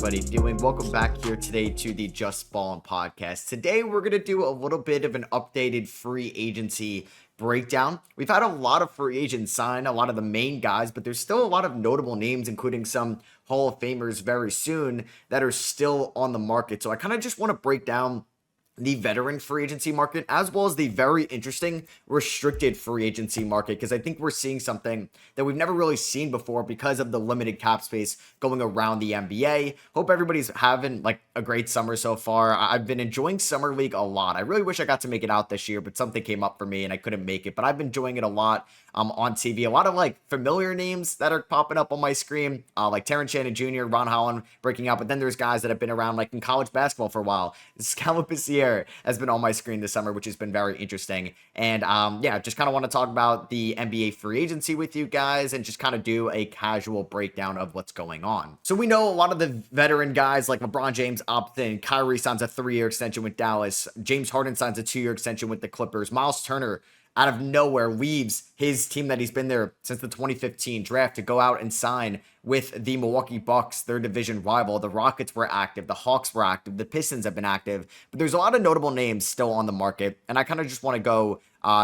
everybody doing? Welcome back here today to the Just Ballin podcast. Today we're going to do a little bit of an updated free agency breakdown. We've had a lot of free agents sign, a lot of the main guys, but there's still a lot of notable names, including some Hall of Famers very soon that are still on the market. So I kind of just want to break down the veteran free agency market, as well as the very interesting restricted free agency market, because I think we're seeing something that we've never really seen before because of the limited cap space going around the NBA. Hope everybody's having like a great summer so far. I've been enjoying Summer League a lot. I really wish I got to make it out this year, but something came up for me and I couldn't make it. But I've been enjoying it a lot on TV. A lot of like familiar names that are popping up on my screen, like Terrence Shannon Jr., Ron Holland breaking out. But then there's guys that have been around like in college basketball for a while. Scalapacier has been on my screen this summer, which has been very interesting. And yeah, just kind of want to talk about the NBA free agency with you guys and just kind of do a casual breakdown of what's going on. So we know a lot of the veteran guys like LeBron James opted in, Kyrie signs a 3-year extension with Dallas, James Harden signs a 2-year extension with the Clippers, Miles Turner out of nowhere leaves his team that he's been there since the 2015 draft to go out and sign with the Milwaukee Bucks, their division rival. The Rockets were active, the Hawks were active, the Pistons have been active, but there's a lot of notable names still on the market, and I kind of just want to go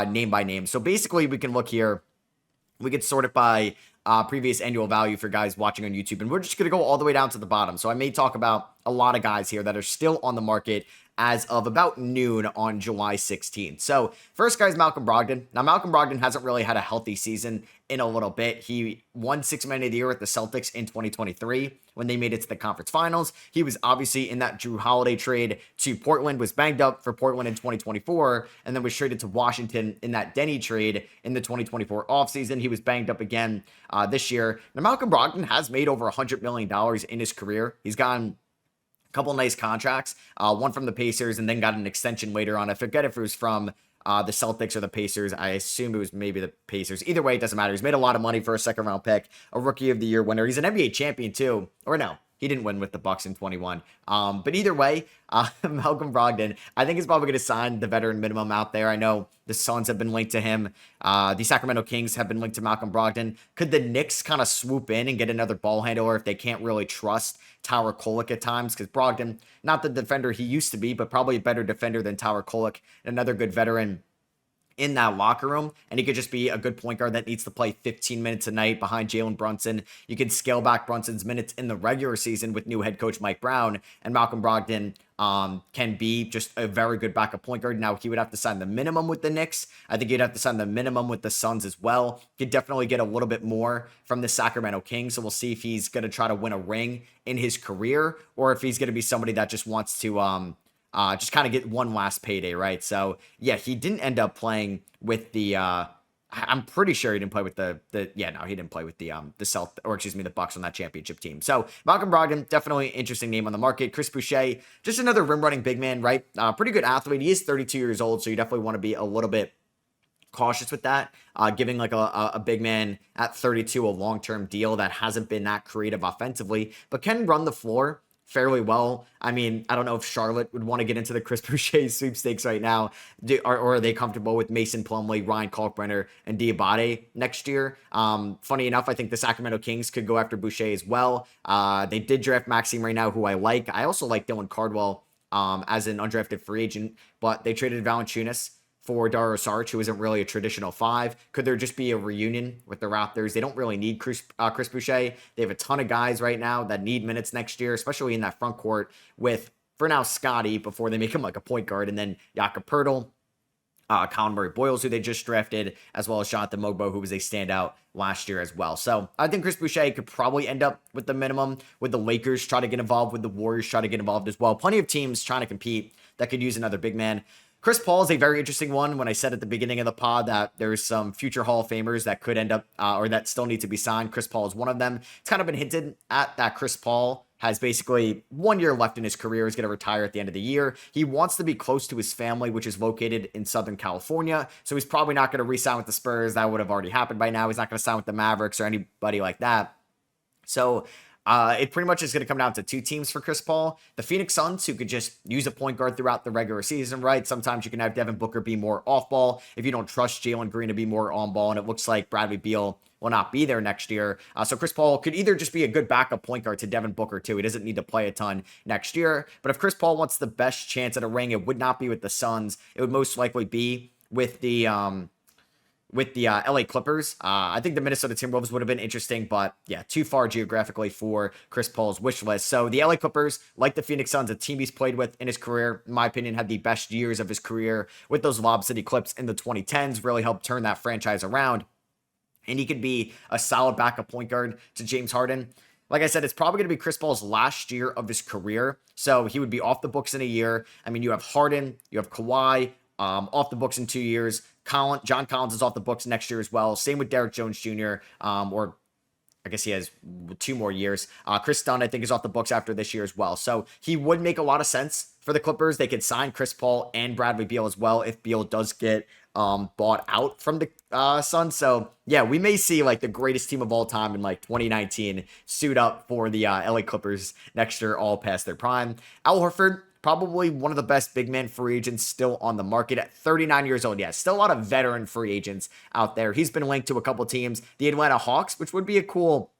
name by name. So basically, we can look here, we could sort it by previous annual value for guys watching on YouTube, and we're just going to go all the way down to the bottom. So I may talk about a lot of guys here that are still on the market as of about noon on July 16th. So first guy is Malcolm Brogdon. Now, Malcolm Brogdon hasn't really had a healthy season in a little bit. He won Sixth Man of the Year with the Celtics in 2023 when they made it to the conference finals. He was obviously in that Jrue Holiday trade to Portland, was banged up for Portland in 2024, and then was traded to Washington in that Denny trade in the 2024 offseason. He was banged up again this year. Now, Malcolm Brogdon has made over $100 million in his career. He's gotten couple nice contracts, one from the Pacers and then got an extension later on. I forget if it was from the Celtics or the Pacers. I assume it was maybe the Pacers. Either way, it doesn't matter. He's made a lot of money for a second round pick, a rookie of the year winner. He's an NBA champion too, or no, he didn't win with the Bucks in 21. But either way, Malcolm Brogdon, I think he's probably going to sign the veteran minimum out there. I know the Suns have been linked to him. The Sacramento Kings have been linked to Malcolm Brogdon. Could the Knicks kind of swoop in and get another ball handler if they can't really trust Tower Kolek at times? Because Brogdon, not the defender he used to be, but probably a better defender than Tower Kolek, another good veteran in that locker room, and he could just be a good point guard that needs to play 15 minutes a night behind Jalen Brunson. You can scale back Brunson's minutes in the regular season with new head coach Mike Brown, and Malcolm Brogdon can be just a very good backup point guard. Now, he would have to sign the minimum with the Knicks. I think he'd have to sign the minimum with the Suns as well. He'd definitely get a little bit more from the Sacramento Kings, so we'll see if he's going to try to win a ring in his career, or if he's going to be somebody that just wants to just kind of get one last payday, right? So yeah, he didn't end up playing with the I'm pretty sure he didn't play with he didn't play with the Bucks on that championship team. So Malcolm Brogdon, definitely interesting name on the market. Chris Boucher, just another rim running big man, right? Pretty good athlete. He is 32 years old, so you definitely want to be a little bit cautious with that, giving like a big man at 32 a long-term deal that hasn't been that creative offensively, but can run the floor fairly well. I mean, I don't know if Charlotte would want to get into the Chris Boucher sweepstakes right now, or are they comfortable with Mason Plumlee, Ryan Kalkbrenner, and Diabate next year? Funny enough, I think the Sacramento Kings could go after Boucher as well. They did draft Maxime right now, who I like. I also like Dylan Cardwell as an undrafted free agent, but they traded Valanciunas for Dario Saric, who isn't really a traditional 5. Could there just be a reunion with the Raptors? They don't really need Chris Boucher. They have a ton of guys right now that need minutes next year, especially in that front court with, for now, Scotty, before they make him like a point guard, and then Jakob Poeltl, Colin Murray-Boyles, who they just drafted, as well as Jonathan Mogbo, who was a standout last year as well. So I think Chris Boucher could probably end up with the minimum, with the Lakers try to get involved, with the Warriors try to get involved as well. Plenty of teams trying to compete that could use another big man. Chris Paul is a very interesting one. When I said at the beginning of the pod that there's some future Hall of Famers that could end up or that still need to be signed, Chris Paul is one of them. It's kind of been hinted at that Chris Paul has basically 1 year left in his career. He's going to retire at the end of the year. He wants to be close to his family, which is located in Southern California. So he's probably not going to re-sign with the Spurs. That would have already happened by now. He's not going to sign with the Mavericks or anybody like that. So It pretty much is going to come down to two teams for Chris Paul. The Phoenix Suns, who could just use a point guard throughout the regular season, right? Sometimes you can have Devin Booker be more off ball if you don't trust Jalen Green to be more on ball. And it looks like Bradley Beal will not be there next year. So Chris Paul could either just be a good backup point guard to Devin Booker too. He doesn't need to play a ton next year. But if Chris Paul wants the best chance at a ring, it would not be with the Suns. It would most likely be with the LA Clippers. I think the Minnesota Timberwolves would have been interesting, but yeah, too far geographically for Chris Paul's wish list. So the LA Clippers, like the Phoenix Suns, a team he's played with in his career, in my opinion, had the best years of his career with those Lob City Clips in the 2010s, really helped turn that franchise around. And he could be a solid backup point guard to James Harden. Like I said, it's probably going to be Chris Paul's last year of his career. So he would be off the books in a year. I mean, you have Harden, you have Kawhi, off the books in 2 years. John Collins is off the books next year as well. Same with Derrick Jones Jr., or I guess he has 2 more years. Chris Dunn, I think, is off the books after this year as well. So he would make a lot of sense for the Clippers. They could sign Chris Paul and Bradley Beal as well if Beal does get bought out from the Suns. So yeah, we may see like the greatest team of all time in like 2019 suit up for the LA Clippers next year, all past their prime. Al Horford, probably one of the best big man free agents still on the market at 39 years old. Yeah, still a lot of veteran free agents out there. He's been linked to a couple teams, the Atlanta Hawks, which would be a cool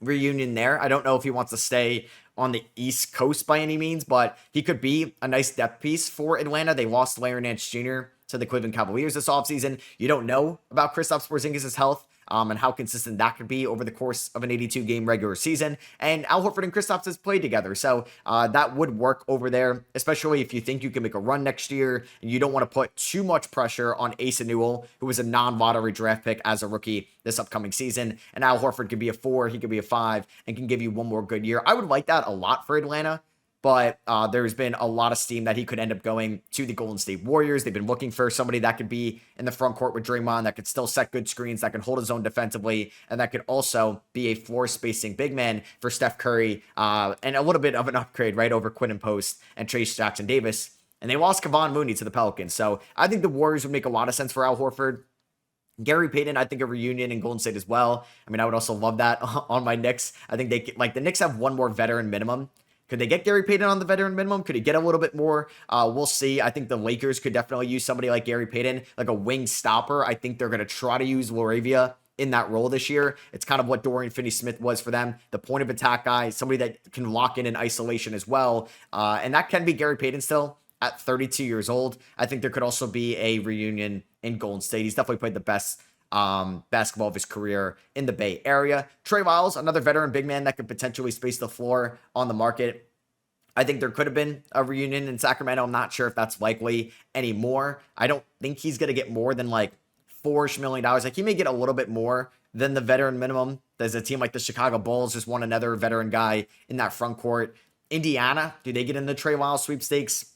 reunion there. I don't know if he wants to stay on the East Coast by any means, but he could be a nice depth piece for Atlanta. They lost Larry Nance Jr. to the Cleveland Cavaliers this offseason. You don't know about Kristaps Porzingis' health and how consistent that could be over the course of an 82-game regular season. And Al Horford and Kristaps has played together, so that would work over there, especially if you think you can make a run next year and you don't want to put too much pressure on Asa Newell, who was a non-lottery draft pick as a rookie this upcoming season. And Al Horford could be a 4, he could be a 5, and can give you one more good year. I would like that a lot for Atlanta. But there's been a lot of steam that he could end up going to the Golden State Warriors. They've been looking for somebody that could be in the front court with Draymond, that could still set good screens, that can hold his own defensively, and that could also be a floor spacing big man for Steph Curry, and a little bit of an upgrade right over Quinn Post and Trace Jackson Davis. And they lost Kevon Mooney to the Pelicans. So I think the Warriors would make a lot of sense for Al Horford. Gary Payton, I think a reunion in Golden State as well. I mean, I would also love that on my Knicks. I think the Knicks have one more veteran minimum. Could they get Gary Payton on the veteran minimum? Could he get a little bit more? We'll see. I think the Lakers could definitely use somebody like Gary Payton, like a wing stopper. I think they're going to try to use Laravia in that role this year. It's kind of what Dorian Finney-Smith was for them, the point of attack guy, somebody that can lock in isolation as well. And that can be Gary Payton still at 32 years old. I think there could also be a reunion in Golden State. He's definitely played the best basketball of his career in the Bay Area. Trey Lyles, another veteran big man that could potentially space the floor on the market. I think there could have been a reunion in Sacramento. I'm not sure if that's likely anymore. I don't think he's going to get more than like $4 million. Like he may get a little bit more than the veteran minimum. There's a team like the Chicago Bulls just want another veteran guy in that front court. Indiana, do they get in the Trey Lyles sweepstakes?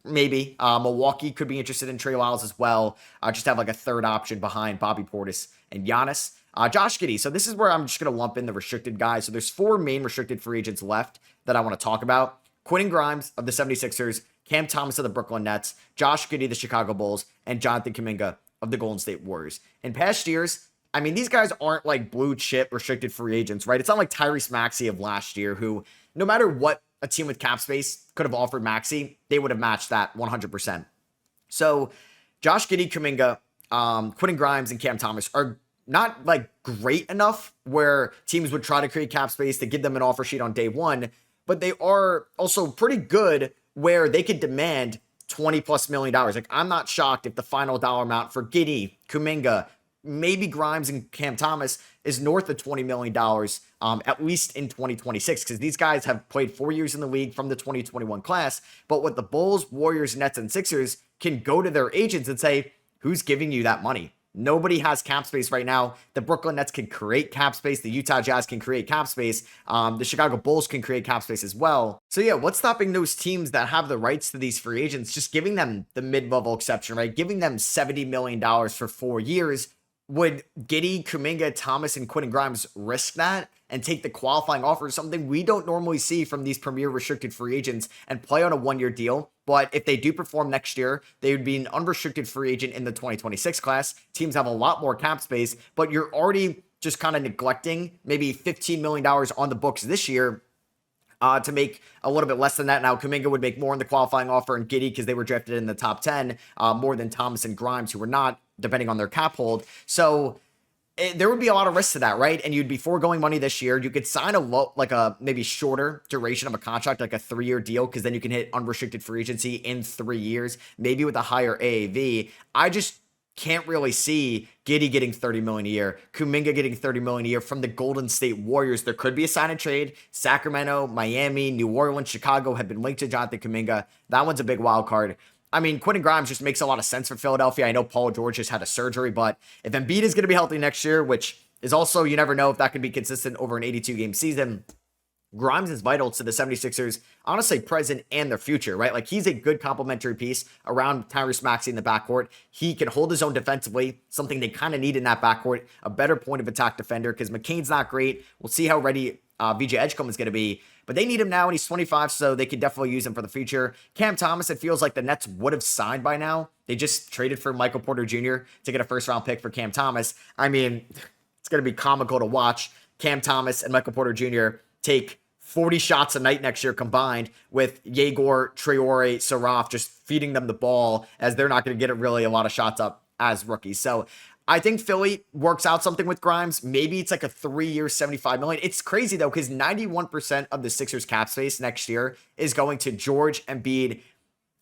Maybe. Milwaukee could be interested in Trey Lyles as well. Just have like a third option behind Bobby Portis and Giannis. Josh Giddey. So this is where I'm just going to lump in the restricted guys. So there's 4 main restricted free agents left that I want to talk about. Quentin Grimes of the 76ers, Cam Thomas of the Brooklyn Nets, Josh Giddey, the Chicago Bulls, and Jonathan Kuminga of the Golden State Warriors. In past years, I mean, these guys aren't like blue chip restricted free agents, right? It's not like Tyrese Maxey of last year, who no matter what a team with cap space could have offered Maxey, they would have matched that 100%. So Josh Giddey, Kuminga, Quentin Grimes, and Cam Thomas are not like great enough where teams would try to create cap space to give them an offer sheet on day one, but they are also pretty good where they could demand $20+ million. Like I'm not shocked if the final dollar amount for Giddey, Kuminga, maybe Grimes and Cam Thomas is north of $20 million, at least in 2026, because these guys have played 4 years in the league from the 2021 class. But what the Bulls, Warriors, Nets, and Sixers can go to their agents and say, who's giving you that money? Nobody has cap space right now. The Brooklyn Nets can create cap space. The Utah Jazz can create cap space. The Chicago Bulls can create cap space as well. So yeah, what's stopping those teams that have the rights to these free agents just giving them the mid-level exception, right? Giving them $70 million for 4 years. Would Giddey, Kuminga, Thomas, and Quentin Grimes risk that and take the qualifying offer, something we don't normally see from these premier restricted free agents, and play on a 1-year deal But if they do perform next year, they would be an unrestricted free agent in the 2026 class. Teams have a lot more cap space, but you're already just kind of neglecting maybe $15 million on the books this year to make a little bit less than that. Now, Kuminga would make more in the qualifying offer, and Giddey, because they were drafted in the top 10, more than Thomas and Grimes, who were not, depending on their cap hold. So there would be a lot of risk to that, right? And you'd be foregoing money this year. You could sign a maybe shorter duration of a contract, like a 3-year deal, because then you can hit unrestricted free agency in 3 years, maybe with a higher AAV. I just can't really see Giddey getting $30 million a year, Kuminga getting $30 million a year from the Golden State Warriors. There could be a sign and trade. Sacramento, Miami, New Orleans, Chicago have been linked to Jonathan Kuminga. That one's a big wild card. I mean, Quentin Grimes just makes a lot of sense for Philadelphia. I know Paul George just had a surgery, but if Embiid is going to be healthy next year, which is also, you never know if that can be consistent over an 82-game season, Grimes is vital to the 76ers, honestly, present and their future, right? Like, he's a good complementary piece around Tyrese Maxey in the backcourt. He can hold his own defensively, something they kind of need in that backcourt, a better point of attack defender, because McCain's not great. We'll see how ready VJ Edgecombe is going to be, but they need him now, and he's 25, so they could definitely use him for the future. Cam Thomas, it feels like the Nets would have signed by now. They just traded for Michael Porter Jr. to get a first-round pick for Cam Thomas. I mean, it's going to be comical to watch Cam Thomas and Michael Porter Jr. take 40 shots a night next year combined, with Yegor, Traore, Saraf just feeding them the ball, as they're not going to get really a lot of shots up as rookies. So I think Philly works out something with Grimes. Maybe it's like a 3-year, $75 million. It's crazy though, because 91% of the Sixers cap space next year is going to George, Embiid,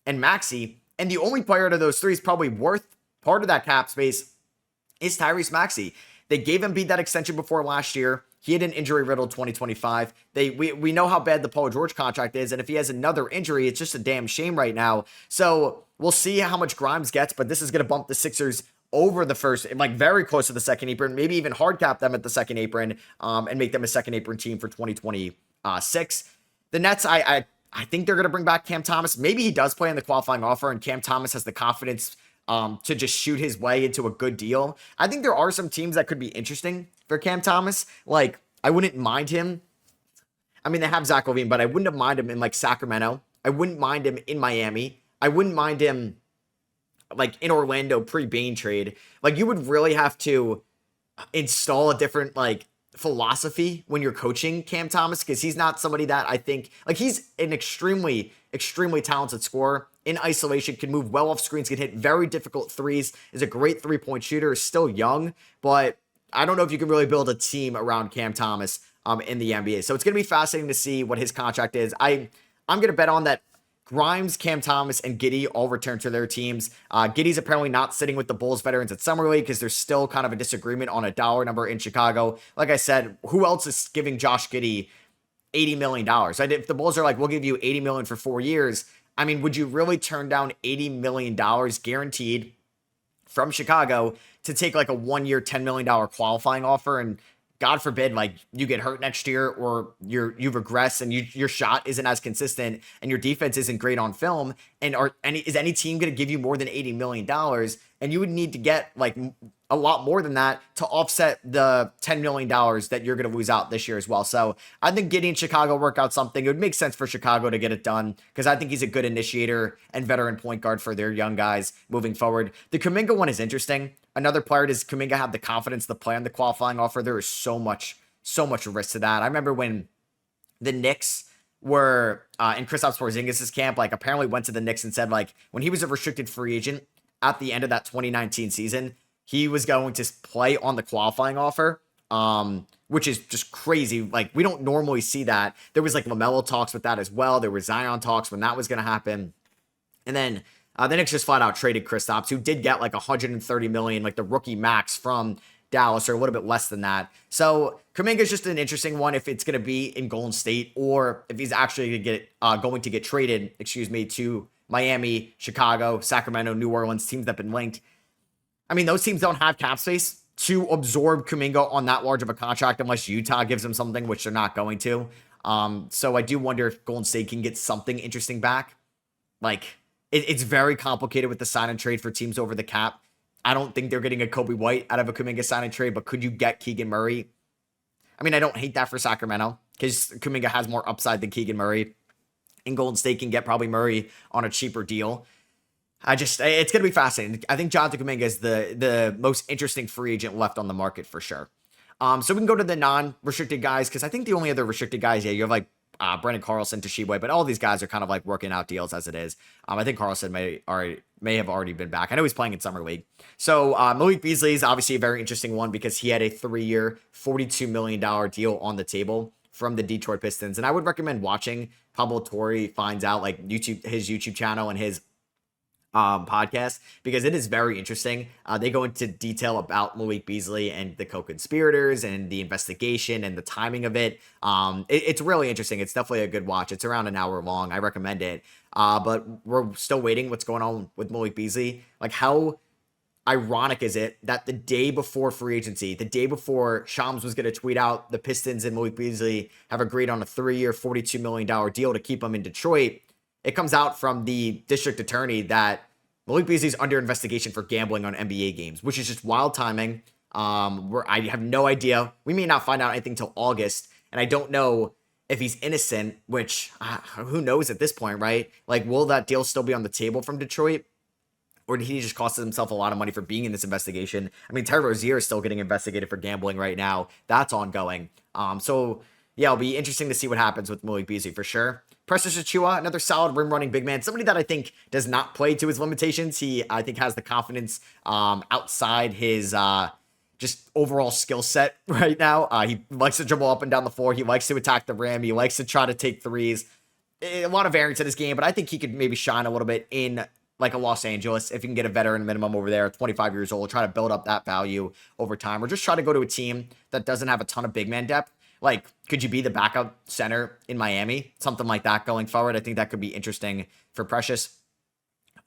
and Maxey. And the only player out of those three is probably worth part of that cap space is Tyrese Maxey. They gave Embiid that extension before last year. He had an injury-riddled 2025. We know how bad the Paul George contract is, and if he has another injury, it's just a damn shame right now. So we'll see how much Grimes gets, but this is going to bump the Sixers over the first, like very close to the second apron, maybe even hard cap them at the second apron, and make them a second apron team for 2026. The Nets, I think they're going to bring back Cam Thomas. Maybe he does play in the qualifying offer, and Cam Thomas has the confidence to just shoot his way into a good deal. I think there are some teams that could be interesting for Cam Thomas. Like, I wouldn't mind him. I mean, they have Zach LaVine, but I wouldn't have mind him in like Sacramento. I wouldn't mind him in Miami. I wouldn't mind him like in Orlando pre-Bane trade. Like, you would really have to install a different like philosophy when you're coaching Cam Thomas, because he's not somebody that I think, like, he's an extremely talented scorer in isolation, can move well off screens, can hit very difficult threes, is a great three-point shooter, is still young, but I don't know if you can really build a team around Cam Thomas in the NBA. So it's going to be fascinating to see what his contract is. I'm going to bet on that Grimes, Cam Thomas, and Giddey all return to their teams. Giddey's apparently not sitting with the Bulls veterans at Summer League because there's still kind of a disagreement on a dollar number in Chicago. Like I said, who else is giving Josh Giddey $80 million? If the Bulls are like, we'll give you $80 million for 4 years, I mean, would you really turn down $80 million guaranteed from Chicago to take like a 1-year, $10 million qualifying offer? And God forbid, like, you get hurt next year, or you regress and your shot isn't as consistent and your defense isn't great on film. And is any team going to give you more than $80 million? And you would need to get like a lot more than that to offset the $10 million that you're going to lose out this year as well. So I think getting Chicago work out something, it would make sense for Chicago to get it done, because I think he's a good initiator and veteran point guard for their young guys moving forward. The Kuminga one is interesting. Another player, does Kuminga have the confidence to play on the qualifying offer? There is so much risk to that. I remember when the Knicks were in Kristaps Porzingis' camp, like, apparently went to the Knicks and said, like, when he was a restricted free agent at the end of that 2019 season, he was going to play on the qualifying offer, which is just crazy. Like, we don't normally see that. There was like LaMelo talks with that as well. There were Zion talks when that was going to happen. And then the Knicks just flat out traded Kristaps, who did get like $130 million, like the rookie max from Dallas, or a little bit less than that. So Kuminga is just an interesting one if it's going to be in Golden State, or if he's actually going to get traded, to Miami, Chicago, Sacramento, New Orleans, teams that have been linked. I mean, those teams don't have cap space to absorb Kuminga on that large of a contract unless Utah gives him something, which they're not going to. So I do wonder if Golden State can get something interesting back. Like, it's very complicated with the sign and trade for teams over the cap. I don't think they're getting a Kobe White out of a Kuminga sign and trade, but could you get Keegan Murray? I mean, I don't hate that for Sacramento, because Kuminga has more upside than Keegan Murray and Golden State can get probably Murray on a cheaper deal. It's going to be fascinating. I think Jonathan Kuminga is the most interesting free agent left on the market for sure. So we can go to the non-restricted guys because I think the only other restricted guys, you have like Brandon Carlson, Tshiebwe, but all these guys are kind of like working out deals as it is. I think Carlson may have already been back. I know he's playing in Summer League. So Malik Beasley is obviously a very interesting one because he had a 3-year, $42 million deal on the table from the Detroit Pistons. And I would recommend watching Pablo Torre finds out like his YouTube channel and his podcast because it is very interesting. They go into detail about Malik Beasley and the co-conspirators and the investigation and the timing of it. It's really interesting. It's definitely a good watch. It's around an hour long. I recommend it. But we're still waiting what's going on with Malik Beasley. Like how ironic is it that the day before free agency, the day before Shams was going to tweet out the Pistons and Malik Beasley have agreed on a 3-year, $42 million deal to keep him in Detroit, it comes out from the district attorney that Malik Beasley's under investigation for gambling on NBA games, which is just wild timing. I have no idea. We may not find out anything till August, and I don't know if he's innocent, which who knows at this point, right? Like, will that deal still be on the table from Detroit? Or did he just cost himself a lot of money for being in this investigation? I mean, Terry Rozier is still getting investigated for gambling right now. That's ongoing. So, yeah, it'll be interesting to see what happens with Malik Beasley for sure. Precious Achiuwa, another solid rim-running big man. Somebody that I think does not play to his limitations. He, I think, has the confidence outside his just overall skill set right now. He likes to dribble up and down the floor. He likes to attack the rim. He likes to try to take threes. A lot of variance in his game, but I think he could maybe shine a little bit in like a Los Angeles if you can get a veteran minimum over there, 25 years old, try to build up that value over time, or just try to go to a team that doesn't have a ton of big man depth. Like, could you be the backup center in Miami? Something like that going forward. I think that could be interesting for Precious.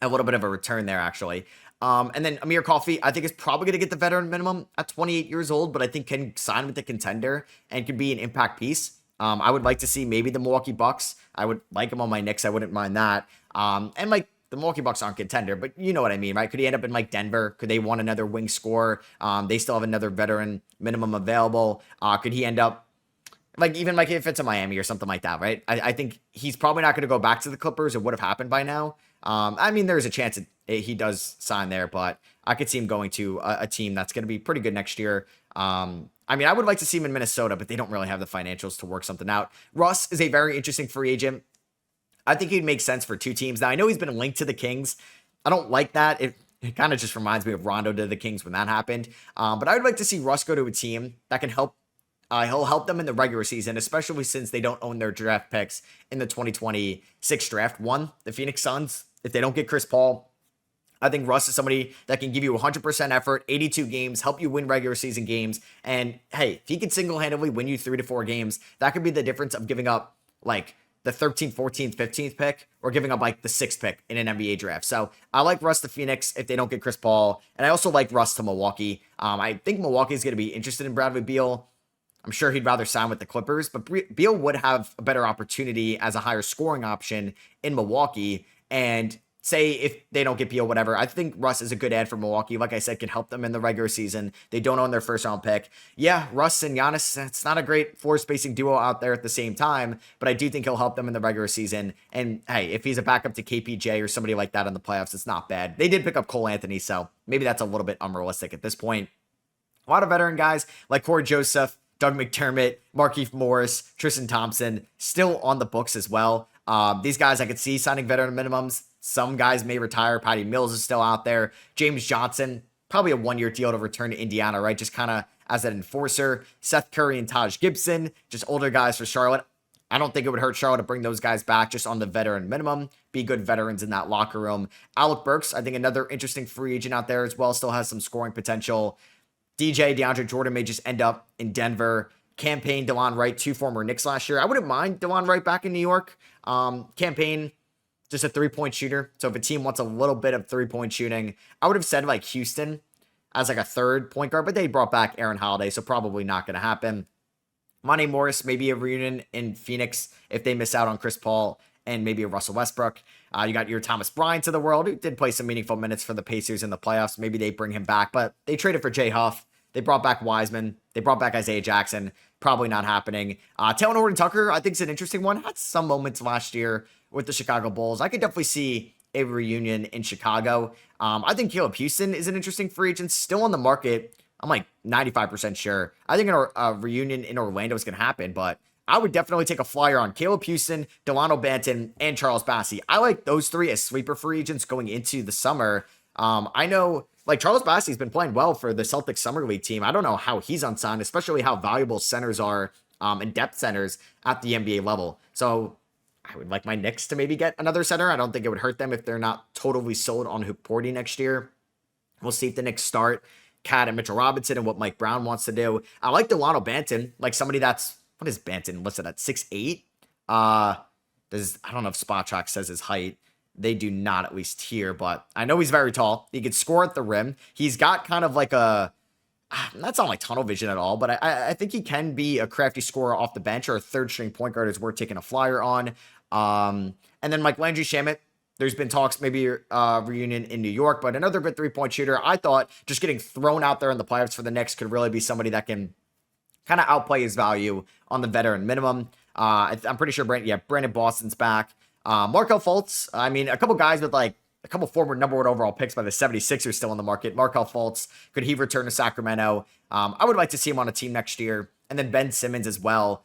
A little bit of a return there, actually. And then Amir Coffey, I think is probably going to get the veteran minimum at 28 years old, but I think can sign with the contender and could be an impact piece. I would like to see maybe the Milwaukee Bucks. I would like him on my Knicks. I wouldn't mind that. And like, the Milwaukee Bucks aren't contender, but you know what I mean, right? Could he end up in like Denver? Could they want another wing scorer? They still have another veteran minimum available. Could he end up like even like if it's a Miami or something like that, right? I think he's probably not going to go back to the Clippers. It would have happened by now. I mean, there's a chance he does sign there, but I could see him going to a team that's going to be pretty good next year. I mean, I would like to see him in Minnesota, but they don't really have the financials to work something out. Russ is a very interesting free agent. I think he'd make sense for two teams. Now, I know he's been linked to the Kings. I don't like that. It kind of just reminds me of Rondo to the Kings when that happened. But I would like to see Russ go to a team that can help. He'll help them in the regular season, especially since they don't own their draft picks in the 2026 draft. One, the Phoenix Suns, if they don't get Chris Paul, I think Russ is somebody that can give you 100% effort, 82 games, help you win regular season games. And hey, if he can single-handedly win you 3 to 4 games, that could be the difference of giving up like the 13th, 14th, 15th pick, or giving up like the 6th pick in an NBA draft. So I like Russ to Phoenix if they don't get Chris Paul. And I also like Russ to Milwaukee. I think Milwaukee is going to be interested in Bradley Beal. I'm sure he'd rather sign with the Clippers, but Beal would have a better opportunity as a higher scoring option in Milwaukee. And say if they don't get Beal, whatever, I think Russ is a good ad for Milwaukee. Like I said, can help them in the regular season. They don't own their first round pick. Yeah, Russ and Giannis, it's not a great floor spacing duo out there at the same time, but I do think he'll help them in the regular season. And hey, if he's a backup to KPJ or somebody like that in the playoffs, it's not bad. They did pick up Cole Anthony, so maybe that's a little bit unrealistic at this point. A lot of veteran guys like Corey Joseph, Doug McDermott, Markieff Morris, Tristan Thompson, still on the books as well. These guys I could see signing veteran minimums. Some guys may retire. Patty Mills is still out there. James Johnson, probably a 1-year deal to return to Indiana, right? Just kind of as an enforcer. Seth Curry and Taj Gibson, just older guys for Charlotte. I don't think it would hurt Charlotte to bring those guys back just on the veteran minimum. Be good veterans in that locker room. Alec Burks, I think another interesting free agent out there as well. Still has some scoring potential. DeAndre Jordan may just end up in Denver. Campaign, DeLon Wright, 2 former Knicks last year. I wouldn't mind DeLon Wright back in New York. Campaign, just a 3-point shooter. So if a team wants a little bit of 3-point shooting, I would have said like Houston as like a third point guard, but they brought back Aaron Holiday, so probably not going to happen. Monte Morris, maybe a reunion in Phoenix if they miss out on Chris Paul and maybe a Russell Westbrook. You got your Thomas Bryant of the world, who did play some meaningful minutes for the Pacers in the playoffs. Maybe they bring him back, but they traded for Jay Huff. They brought back Wiseman. They brought back Isaiah Jackson. Probably not happening. Taylor Horton-Tucker, I think, is an interesting one. Had some moments last year with the Chicago Bulls. I could definitely see a reunion in Chicago. I think Caleb Houston is an interesting free agent, still on the market. I'm like 95% sure. I think a reunion in Orlando is going to happen, but I would definitely take a flyer on Caleb Houston, Delano Banton, and Charles Bassey. I like those three as sleeper free agents going into the summer. I know like Charles Bassey's been playing well for the Celtics Summer League team. I don't know how he's unsigned, especially how valuable centers are and depth centers at the NBA level. So I would like my Knicks to maybe get another center. I don't think it would hurt them if they're not totally sold on Hooporti next year. We'll see if the Knicks start Cat and Mitchell Robinson and what Mike Brown wants to do. I like Delano Banton, like somebody that's, what is Banton listed at 6'8"? I don't know if Spot Track says his height. They do not, at least here, but I know he's very tall. He could score at the rim. He's got kind of like that's not like tunnel vision at all, but I think he can be a crafty scorer off the bench, or a third string point guard is worth taking a flyer on. And then Mike Landry Shamet, there's been talks maybe reunion in New York, but another good 3-point shooter. I thought just getting thrown out there in the playoffs for the Knicks could really be somebody that can kind of outplay his value on the veteran minimum. I'm pretty sure Brandon Boston's back. Markel Fultz, I mean, a couple guys with like a couple former number one overall picks by the 76ers still on the market. Markel Fultz, could he return to Sacramento? I would like to see him on a team next year. And then Ben Simmons as well.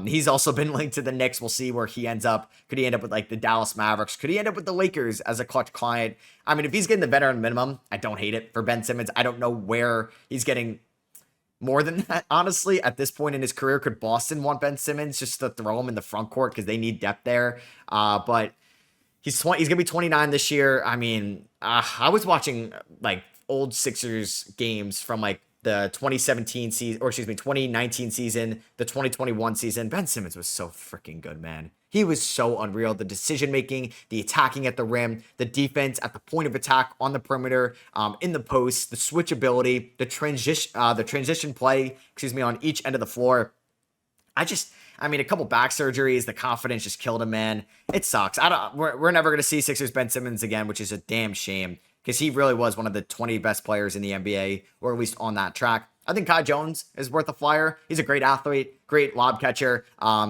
He's also been linked to the Knicks. We'll see where he ends up. Could he end up with like the Dallas Mavericks? Could he end up with the Lakers as a clutch client? I mean, if he's getting the veteran minimum, I don't hate it for Ben Simmons. I don't know where he's getting more than that, honestly, at this point in his career. Could Boston want Ben Simmons just to throw him in the front court because they need depth there? But he's going to be 29 this year. I mean, I was watching like old Sixers games from like the 2017 season, or excuse me, 2019 season, the 2021 season. Ben Simmons was so freaking good, man. He was so unreal. The decision making, the attacking at the rim, the defense at the point of attack on the perimeter, in the post, the switchability, the transition play, on each end of the floor. I mean, a couple back surgeries, the confidence just killed him, man. It sucks. We're never gonna see Sixers Ben Simmons again, which is a damn shame, because he really was one of the 20 best players in the NBA, or at least on that track. I think Kai Jones is worth a flyer. He's a great athlete, great lob catcher,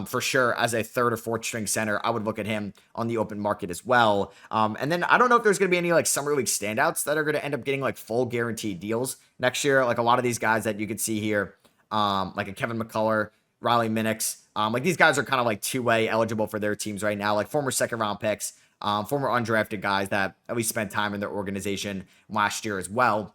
for sure. As a third or fourth string center, I would look at him on the open market as well. And then I don't know if there's going to be any like summer league standouts that are going to end up getting like full guaranteed deals next year. Like a lot of these guys that you could see here, like a Kevin McCullough, Riley Minix, like these guys are kind of like two-way eligible for their teams right now, like former second round picks, former undrafted guys that at least spent time in their organization last year as well.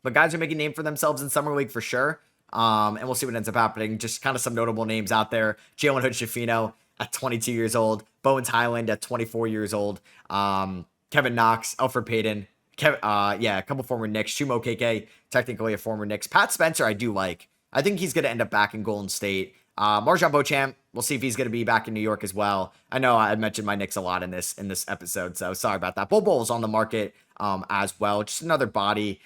But guys are making a name for themselves in Summer League for sure. And we'll see what ends up happening. Just kind of some notable names out there. Jalen Hood-Schifino at 22 years old. Bones Highland at 24 years old. Kevin Knox, Elfrid Payton. A couple former Knicks. Chumo KK, technically a former Knicks. Pat Spencer, I do like. I think he's going to end up back in Golden State. MarJon Beauchamp, we'll see if he's going to be back in New York as well. I know I mentioned my Knicks a lot in this episode, so sorry about that. Bol Bol's on the market as well. Just another body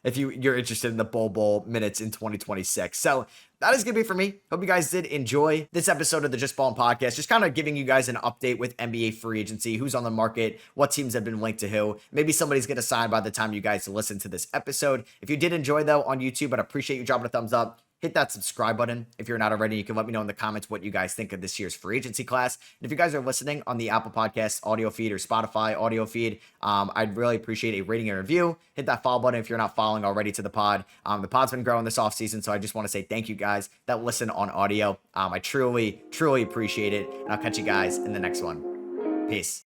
if you're interested in the Bol minutes in 2026. So that is going to be for me. Hope you guys did enjoy this episode of the Just Ballin' Podcast. Just kind of giving you guys an update with NBA free agency, who's on the market, what teams have been linked to who. Maybe somebody's going to sign by the time you guys listen to this episode. If you did enjoy, though, on YouTube, I'd appreciate you dropping a thumbs up. Hit that subscribe button if you're not already. You can let me know in the comments what you guys think of this year's free agency class. And if you guys are listening on the Apple Podcasts audio feed or Spotify audio feed, I'd really appreciate a rating and review. Hit that follow button if you're not following already to the pod. The pod's been growing this offseason, so I just want to say thank you guys that listen on audio. I truly, truly appreciate it. And I'll catch you guys in the next one. Peace.